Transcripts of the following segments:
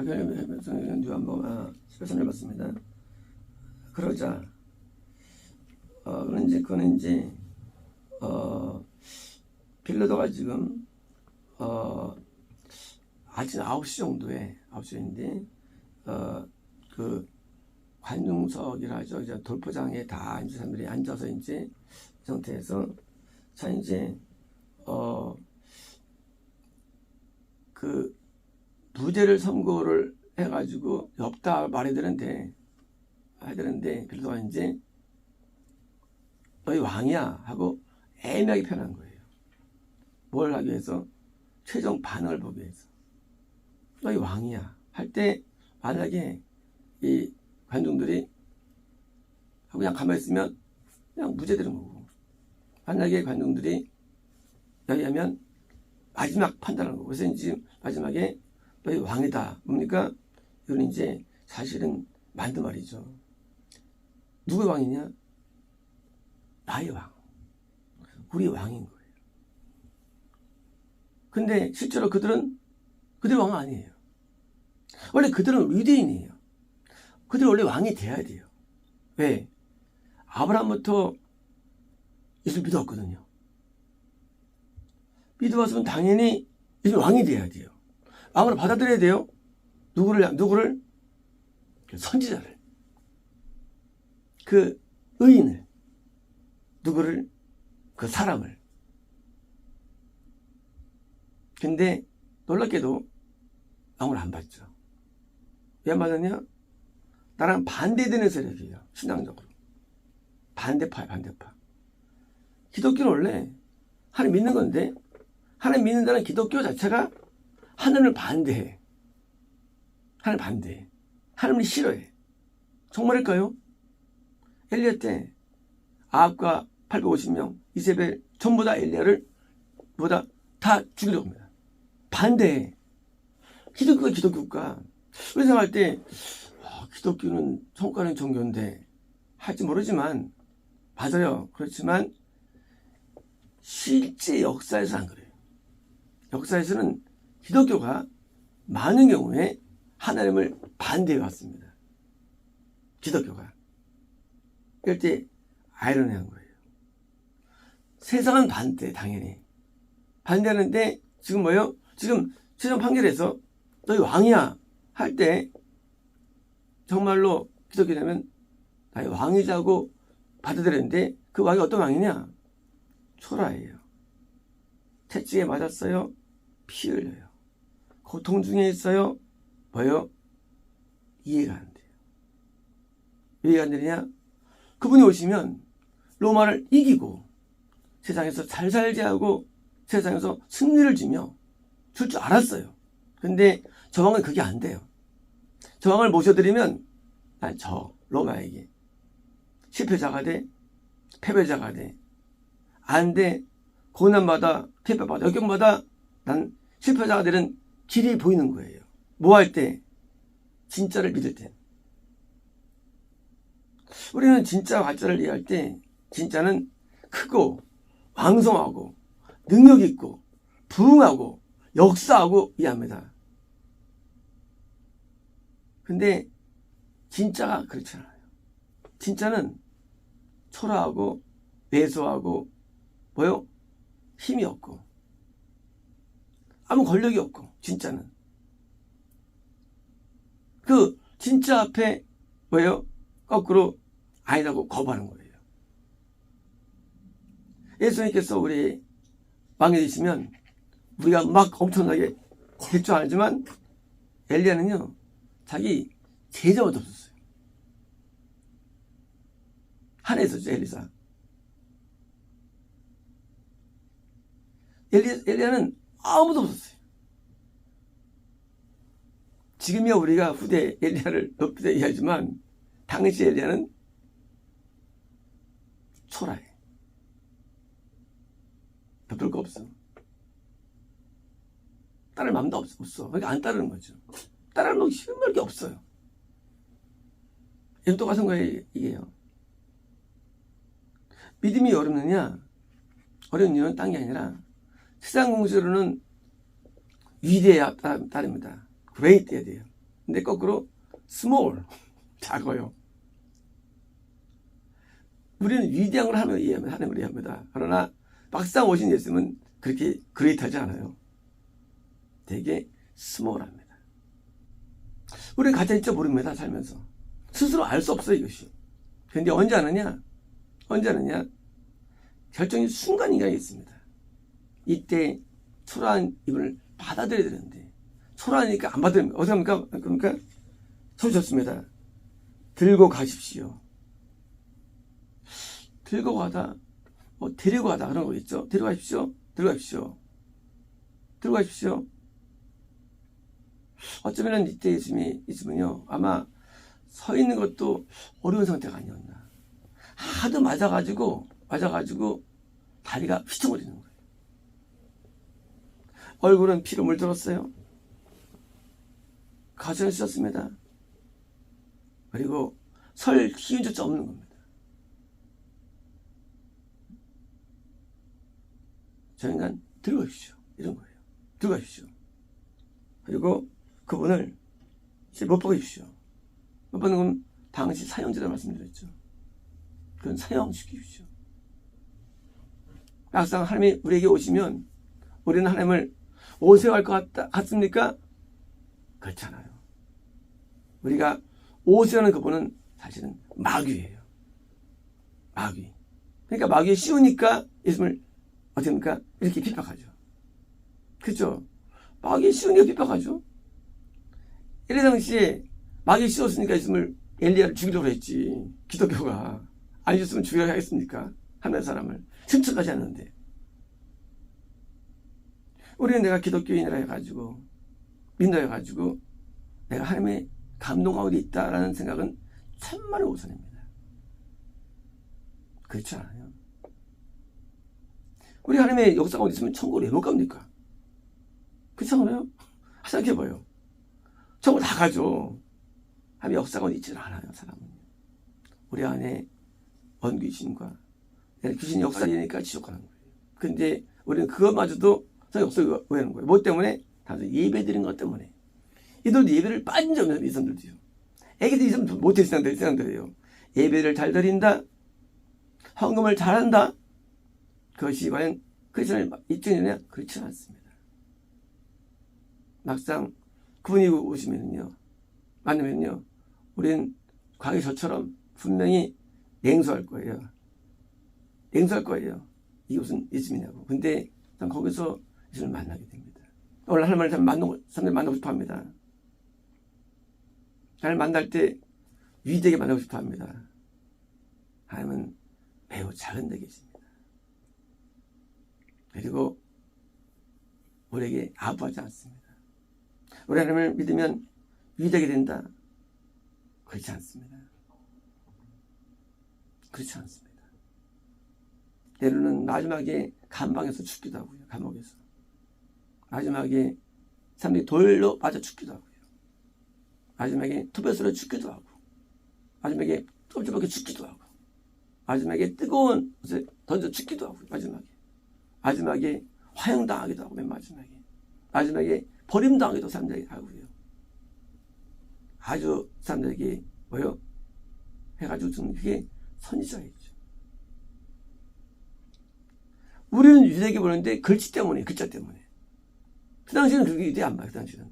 박연희 한번 실천해 봤습니다. 그러자 그는 이제 빌려다가 지금 아침 9시 정도에 9시인데 그 관중석이라 하죠. 이제 돌포장에 다 이제 사람들이 앉아서 이제 이 상태에서 자 이제 그 무죄를 선고를 해가지고 없다 말해야 되는데 빌려다가 이제 너희 왕이야 하고 애매하게 표현한 거예요. 뭘 하기 위해서? 최종 반응을 보기 위해서. 너희 왕이야 할 때 만약에 이 관중들이 그냥 가만히 있으면 그냥 무죄되는 거고, 만약에 관중들이 여기 하면 마지막 판단하는 거고, 그래서 이제 마지막에 너희 왕이다. 뭡니까? 이건 이제 사실은 만든 말이죠. 누구의 왕이냐? 나의 왕. 우리 왕인 거예요. 근데 실제로 그들은 그들의 왕은 아니에요. 원래 그들은 유대인이에요. 그들은 원래 왕이 돼야 돼요. 왜? 아브라함부터 예수를 믿었거든요. 믿어봤으면 당연히 예수 왕이 돼야 돼요. 왕으로 받아들여야 돼요. 누구를? 그 선지자를. 그 의인을. 누구를? 그 사람을. 근데 놀랍게도 왕을 안 받죠. 왜 안 받았냐? 나랑 반대되는 세력이에요. 신앙적으로. 반대파야, 반대파. 기독교는 원래 하나님 믿는 건데, 하나님 믿는다는 기독교 자체가 하나님을 반대해. 하나님 반대해. 하나님을 싫어해. 정말일까요? 엘리야 때 아합과 850명 이세벨 전부 다 엘리야를 보다 다 죽이려고 합니다. 반대해. 기독교가 기독교가. 우리 생각할 때 기독교는 성과는 종교인데 할지 모르지만, 맞아요. 그렇지만 실제 역사에서는 안 그래요. 역사에서는 기독교가 많은 경우에 하나님을 반대해 왔습니다. 기독교가. 이럴 때 아이러니한 거예요. 세상은 반대, 당연히 반대하는데 지금 뭐예요? 지금 최종 판결에서 너희 왕이야 할 때 정말로 기독교라면 나의 왕이자고 받아들였는데, 그 왕이 어떤 왕이냐? 초라해요. 채찍에 맞았어요. 피 흘려요. 고통 중에 있어요. 뭐요? 이해가 안 돼요. 왜 이해가 안 되느냐? 그분이 오시면 로마를 이기고 세상에서 잘 살게 하고 세상에서 승리를 주며 줄 줄 알았어요. 근데 저 왕은 그게 안 돼요. 저 왕을 모셔드리면 난 저 로마에게 실패자가 돼, 패배자가 돼. 안 돼. 고난마다, 패배마다, 역경마다 난 실패자가 되는 길이 보이는 거예요. 뭐 할 때? 진짜를 믿을 때. 우리는 진짜 가짜를 이해할 때 진짜는 크고 왕성하고 능력 있고 부흥하고 역사하고 이해합니다. 근데 진짜가 그렇지 않아요. 진짜는 초라하고 왜소하고 뭐요? 힘이 없고 아무 권력이 없고, 진짜는 그 진짜 앞에 뭐예요? 거꾸로 아니라고 거부하는 거예요. 예수님께서 우리 왕이 되시면 우리가 막 엄청나게 될 줄 알지만, 엘리야는요 자기 제자도 없었어요. 하나 있었죠. 엘리사. 엘리야는 아무도 없었어요. 지금이야 우리가 후대 엘리야를 높이 얘기하지만 당시 엘리야는 초라해. 덮을 거 없어. 따를 마음도 없어. 그러니까 안 따르는 거죠. 따르는 거 힘들 게 없어요. 이건 똑같은 거예요. 이게요. 믿음이 어렵느냐? 어려운 이유는 딴 게 아니라 세상 공식으로는 위대해야 따릅니다. 그레이트해야 돼요. 근데 거꾸로 small, 작아요. 우리는 위대한 걸 하나님을 이해합니다. 그러나 막상 오신 예수님은 그렇게 그레이트하지 않아요. 되게 스몰합니다. 우리는 가짜일지 모릅니다. 살면서 스스로 알 수 없어요. 이것이. 그런데 언제 아느냐? 결정의 순간인가에 있습니다. 이때 초라한 입을 받아들여야 되는데 초라하니까 안 받으면 어떻게 합니까? 그러니까 소리 좋습니다. 들고 가십시오. 들고 가다, 데리고 가다 그런 거 있죠. 데려가십시오. 어쩌면 이때 예수님이 있으면요, 아마 서 있는 것도 어려운 상태가 아니었나. 하도 맞아가지고 다리가 휘청거리는 거예요. 얼굴은 피로 물들었어요. 가슴을 찢었습니다. 그리고 설 기운조차 없는 겁니다. 저 인간 들어가십시오. 이런 거예요. 들어가십시오. 그리고 그분을 이제 못 박으십시오. 못 박는 건 당시 사형제라 말씀드렸죠. 그건 사형시키십시오. 막상 하나님이 우리에게 오시면 우리는 하나님을 오세요 할 것 같습니까? 그렇지 않아요. 우리가 오세요는 그분은 사실은 마귀예요. 마귀. 그러니까 마귀에 씌우니까 예수님을 어떻게 합니까? 이렇게 핍박하죠. 그렇죠? 마귀에 씌우니까 핍박하죠. 엘리 당시에 마귀에 씌웠으니까 예수님을 엘리야를 죽이려고 했지. 기독교가 안 죽였으면 죽여야 하겠습니까? 하나의 사람을 승천까지 하는데 우리는 내가 기독교인이라 해가지고 믿는다 해가지고 내가 하나님의 감동하고 있다라는 생각은 천만의 오산입니다. 그렇지 않아요. 우리 하나님의 역사가 어디 있으면 천국을 왜 못 갑니까? 그렇지 않아요? 생각해봐요. 천국 다 가죠. 하나님의 역사가 어디 있지 않아요. 사람은 우리 안에 원귀신과 귀신이 역사이니까 지옥 가는 거예요. 근데 우리는 그것마저도 역사가 오해하는 거예요. 뭐 때문에? 단순히 예배 드린 것 때문에. 이들도 예배를 빠진 적이 없는 이 사람들도요. 애기들이 이 사람들 못해 사람들이에요. 예배를 잘 드린다, 헌금을 잘한다. 그것이 과연 크리스천의 입증이냐? 그렇지 않습니다. 막상 그분이 오시면요, 만나면요, 우리는 과거에 저처럼 분명히 냉소할 거예요. 이곳은 예수님이냐고. 근데 거기서 예수님을 만나게 됩니다. 오늘 하나님을 사람들 만나고 싶어 합니다. 하나님을 만날 때 위대하게 만나고 싶어 합니다. 하나님은 매우 작은 데 계십니다. 그리고 우리에게 아부하지 않습니다. 우리 하나님을 믿으면 위대하게 된다. 그렇지 않습니다. 때로는 마지막에 감방에서 죽기도 하고요. 감옥에서. 마지막에 사람들이 돌로 맞아 죽기도 하고요. 마지막에 투벼스로 죽기도 하고. 마지막에 좁좁하게 죽기도 하고. 마지막에 뜨거운 곳에 던져 죽기도 하고. 마지막에 화형당하기도 하고. 맨 마지막에 버림당하기도 사람들에게 하고요. 아주 사람들에게 뭐요? 해가지고 죽는 그게 선지자이죠. 우리는 유대에게 보는데 글자 때문에. 그 당시에는 그게 유대 안 봐요. 그 당시에는.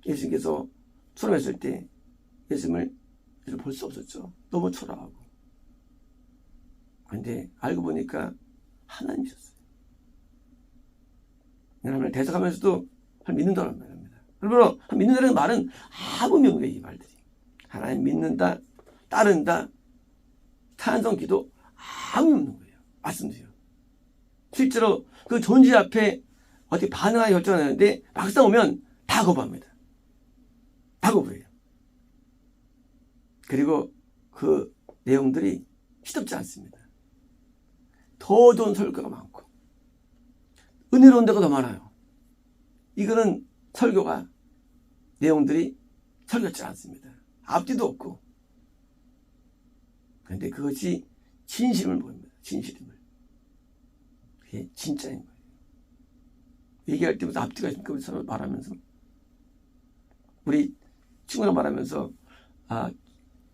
예수님께서 초라했을 때 예수님을 볼 수 없었죠. 너무 초라하고. 그런데 알고 보니까 하나님이셨어요. 하나님을 대적하면서도 믿는다는 말입니다. 여러분, 믿는다는 말은 아무 의미 없는 거예요. 이 말들이. 하나님 믿는다, 따른다, 찬성, 기도 아무 의미 없는 거예요. 말씀드려요. 실제로 그 존재 앞에 어떻게 반응하게 결정하는데 막상 오면 다 거부합니다. 다 거부해요. 그리고 그 내용들이 시덥지 않습니다. 더 좋은 설교가 많고 은혜로운 데가 더 많아요. 이거는 설교가 내용들이 설교지 않습니다. 앞뒤도 없고. 그런데 그것이 진심을 보입니다. 진실임을. 그게 진짜인 거예요. 얘기할 때부터 앞뒤가 있으니까 우리 서로 말하면서 우리 친구랑 말하면서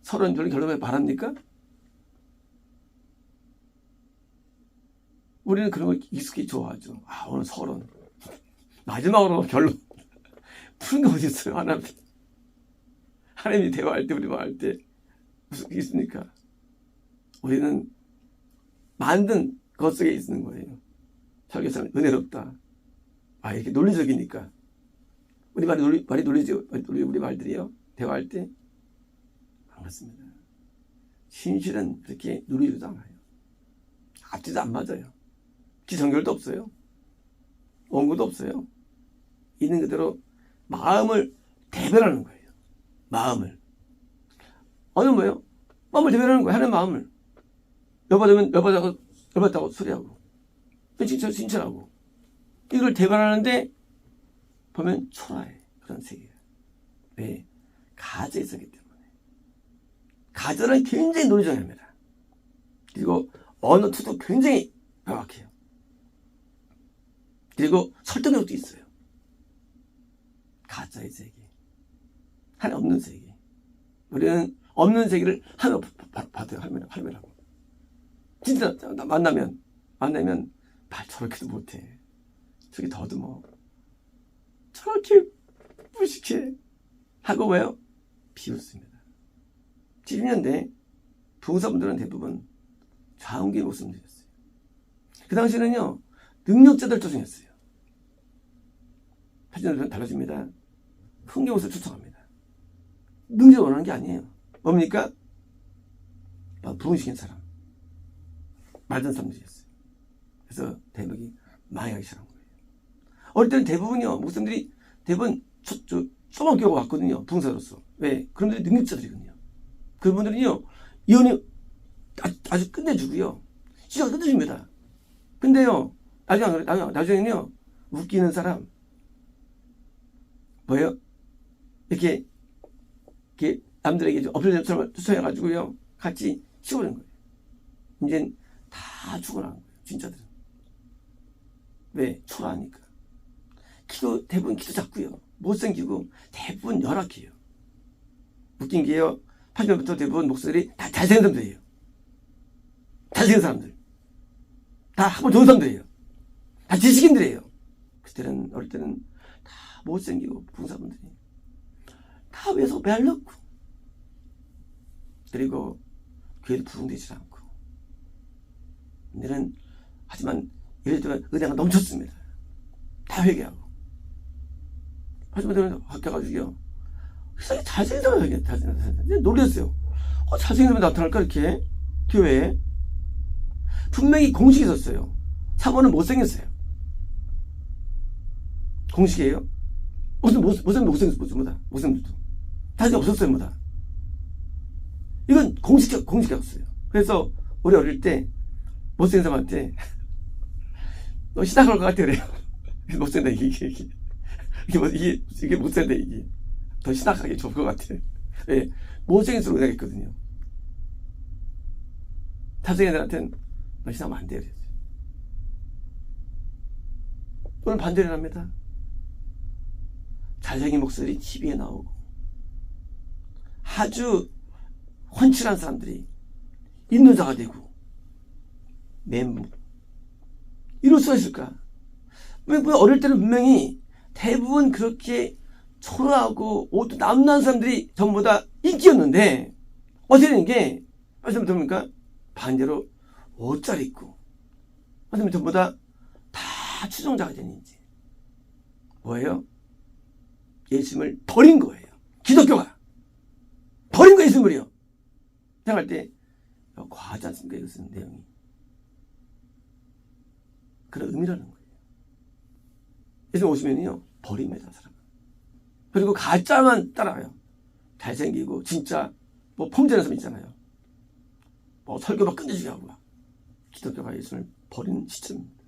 서른 별로 결혼을 바랍니까? 우리는 그런 걸 익숙히 좋아하죠. 오늘 서른 마지막으로 결론 푸는 게 어디 있어요? 하나님이 대화할 때 우리 말할 때 무슨 게 있습니까? 우리는 만든 것 속에 있는 거예요. 설교사는 은혜롭다. 이렇게 논리적이니까. 우리 말이 논리죠. 우리 말들이요. 대화할 때. 안 그렇습니다. 신실은 그렇게 논리적이지 않아요. 앞뒤도 안 맞아요. 기성결도 없어요. 원고도 없어요. 있는 그대로 마음을 대변하는 거예요. 마음을. 뭐예요? 마음을 대변하는 거예요. 하나님 마음을. 열받으면 열받다고 소리하고. 진짜하고. 이걸 대변하는데 보면 초라해. 그런 세계가. 왜? 가정에 있었기 때문에. 가정은 굉장히 논리적입니다. 그리고 언어투도 굉장히 명확해요. 그리고 설득력도 있어요. 가짜의 세계. 하나 없는 세계. 우리는 없는 세계를 하나 받아요. 할매라고. 진짜 만나면 말 저렇게도 못해. 저기 더듬어. 저렇게 무식해. 하고 왜요? 비웃습니다. 70년대 부흥사분들은 대부분 좌웅기의 모습들이었어요. 그 당시에는요, 능력자들 초청했어요. 80년대는 달라집니다. 흥겨운을 초청합니다. 능력을 원하는 게 아니에요. 뭡니까? 부흥시킨 사람. 말든 사람들이었어요. 그래서 대목이 망하기 시작한 거예요. 어릴 때는 대부분이요, 목사님들이 대부분 쪼먹기고 왔거든요. 부흥사로서. 왜? 그런 분들이 능력자들이거든요. 그런 분들은요, 예언이 아주 끝내주고요. 시작을 끝내줍니다. 근데요, 나중에는요, 웃기는 사람, 뭐예요? 이렇게 남들에게 좀 어필처럼 추천해가지고요, 같이 치우는 거예요. 이젠 다 죽어나간 거예요, 진짜들은. 왜? 초라하니까. 대부분 키도 작고요, 못생기고, 대부분 열악해요. 웃긴 게요, 80년부터 대부분 목소리 다 잘생긴 사람들이에요. 잘생긴 사람들. 다 학벌 좋은 사람들이에요. 다 지식인들이에요. 그때는, 어릴 때는 다 못생기고, 부흥사분들이. 다 외서 말렸고. 그리고 교회도 부흥되지 않고. 근데는, 하지만, 예를 들면 은혜가 넘쳤습니다. 다 회개하고. 하지만 저는 바뀌어가지고요. 세상에 잘생긴 사람이 잘생긴 사람이 놀랐어요. 잘생긴 사람이 나타날까, 이렇게? 교회에. 분명히 공식이 있었어요. 사모는 못생겼어요. 공식이에요. 못생겼어요, 뭐다. 못생겼어. 다시 없었어요, 뭐다. 이건 공식이었어요. 그래서, 우리 어릴 때, 못생긴 사람한테, 너 시작할 것 같아, 그래요. 못생긴다, 이게 못생긴다, 이게. 더 신학하기 좋을 것 같아. 예, 못생길수록 은혜겠거든요. 잘생긴 애들한테는 너 신학하면 안 돼, 그랬어요. 오늘 반대를 합니다. 잘생긴 목소리 TV에 나오고, 아주 훤칠한 사람들이 인도자가 되고, 멘붕. 이럴 수가 있을까? 왜 어릴 때는 분명히 대부분 그렇게 초라하고 옷도 남는 사람들이 전부 다 인기였는데, 어떻게 된 게, 말씀 들으니까 반대로 옷 잘 입고, 말씀 전부 다 추종자가 되는 이제. 뭐예요? 예수님을 버린 거예요. 기독교가. 버린 거예요, 예수님을요. 생각할 때, 과하지 않습니까? 이것은 내용이. 그런 의미라는 거예요. 예수님 오시면요, 버립니다, 사람은. 그리고 가짜만 따라가요. 잘생기고, 진짜, 폼되는 사람 있잖아요. 설교 막 끝내주게 하고, 기독교가 예수님을 버리는 시점입니다.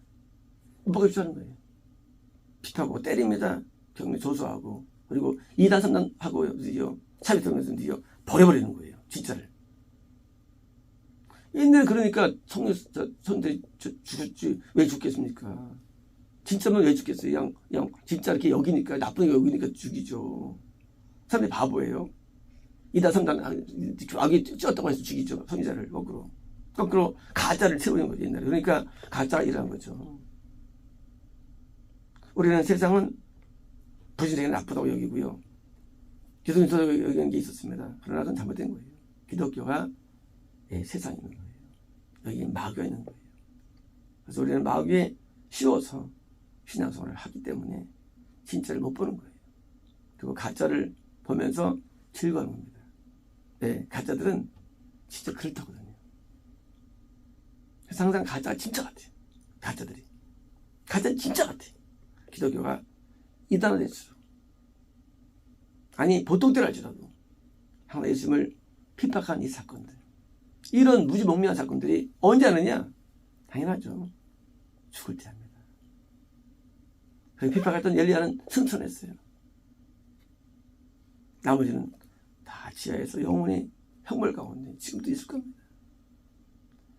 뭐가 입주하는 거예요. 핍하고 때립니다. 격려 조소하고, 그리고 2단, 3단 하고, 차비통에서 버려버리는 거예요. 진짜를. 옛날에 그러니까 성들이 죽었지, 왜 죽겠습니까? 진짜면 왜 죽겠어요? 진짜 이렇게 여기니까, 나쁜 거 여기니까 죽이죠. 사람들이 바보예요. 이다 성당 악이 찌었다고 해서 죽이죠. 선지자를 거꾸로 가짜를 채우는 거죠. 옛날에. 그러니까 가짜가 일어난 거죠. 우리는 세상은 부실하게 나쁘다고 여기고요. 기독교도 여기는 게 있었습니다. 그러나 그건 잘못된 거예요. 기독교가 세상에 있는 거예요. 여기 마귀가 있는 거예요. 그래서 우리는 마귀에 씌워서 신앙생활을 하기 때문에 진짜를 못 보는 거예요. 그리고 가짜를 보면서 즐거워하는 겁니다. 가짜들은 진짜 그렇다거든요. 그래서 항상 가짜가 진짜 같아요. 가짜들이. 가짜는 진짜 같아요. 기독교가 이단화될수록. 아니 보통 때랄지라도 항상 예수님을 핍박한 이 사건들. 이런 무지몽매한 사건들이 언제 하느냐? 당연하죠. 죽을 때 합니다. 그 핍박했던 엘리야는 승천했어요. 나머지는 다 지하에서 영원히 형벌 가운데 지금도 있을 겁니다.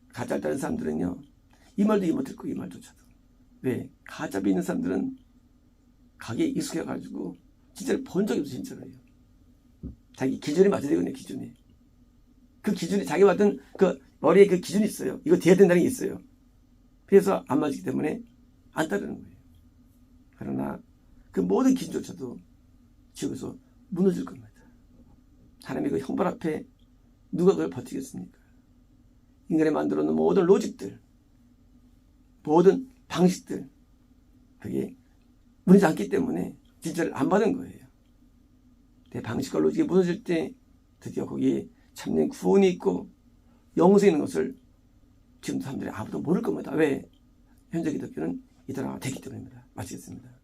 가짜를 따르는 사람들은요. 이 말도 못 듣고 이 말조차도. 왜? 가짜 믿는 사람들은 가게에 익숙해가지고 진짜를 본 적이 없어 진짜로요. 자기 기준이 맞아야 되거든요. 기준이. 그 기준이 자기 받은 그 머리에 그 기준이 있어요. 이거 돼야 된다는 게 있어요. 그래서 안 맞기 때문에 안 따르는 거예요. 그러나 그 모든 기준조차도 지옥에서 무너질 겁니다. 하나님의 그 형벌 앞에 누가 그걸 버티겠습니까? 인간이 만들어 놓은 모든 로직들, 모든 방식들, 그게 무너지지 않기 때문에 진짜를 안 받은 거예요. 내 방식과 로직이 무너질 때 드디어 거기에 참된 구원이 있고 영생이 있는 것을 지금 사람들이 아무도 모를 겁니다. 왜? 현재 기독교는 이단화가 됐기 때문입니다. 마치겠습니다.